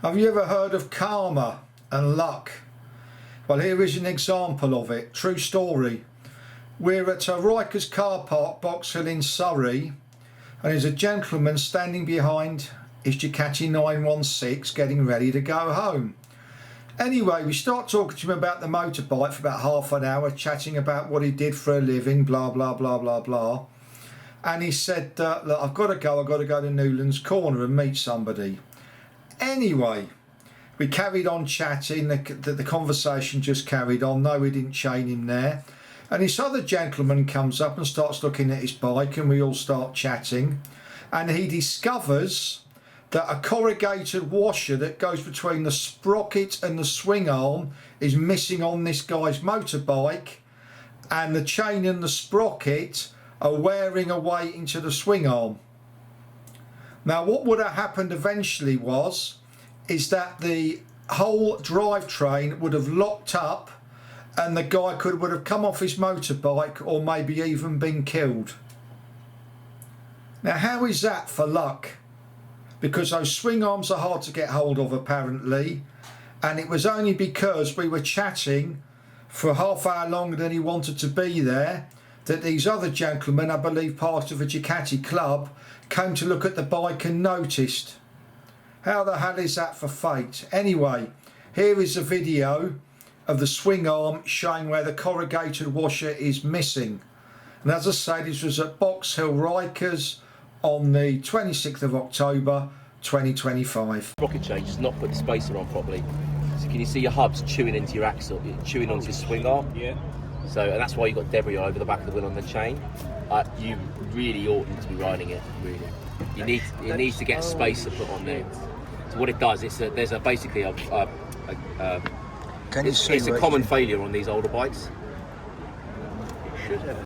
Have you ever heard of karma and luck? Well, here is an example of it. True story. We're at a Rikers car park, Box Hill in Surrey, and there's a gentleman standing behind his Ducati 916 getting ready to go home. Anyway, we start talking to him about the motorbike for about half an hour, chatting about what he did for a living, blah, blah, blah, blah, blah. And he said, look, I've got to go to Newlands Corner and meet somebody. Anyway, we carried on chatting, the conversation just carried on. No, we didn't chain him there. And this other gentleman comes up and starts looking at his bike, and we all start chatting. And he discovers that a corrugated washer that goes between the sprocket and the swing arm is missing on this guy's motorbike, and the chain and the sprocket are wearing away into the swing arm. Now, what would have happened eventually is that the whole drivetrain would have locked up, and the guy would have come off his motorbike or maybe even been killed. Now, how is that for luck? Because those swing arms are hard to get hold of apparently, and it was only because we were chatting for a half hour longer than he wanted to be there that these other gentlemen, I believe part of a Ducati club, came to look at the bike and noticed. How the hell is that for fate? Anyway, here is a video of the swing arm showing where the corrugated washer is missing. And as I say, this was at Box Hill Rikers on the 26th of October 2025. Sprocket change has not put the spacer on properly. So can you see your hubs chewing into your axle, chewing onto your swing arm? Yeah. So, and that's why you've got debris all over the back of the wheel on the chain. You really oughtn't to be riding it, really. It needs to get a spacer put on there. So what it does is there's basically it's a common failure on these older bikes. It should have.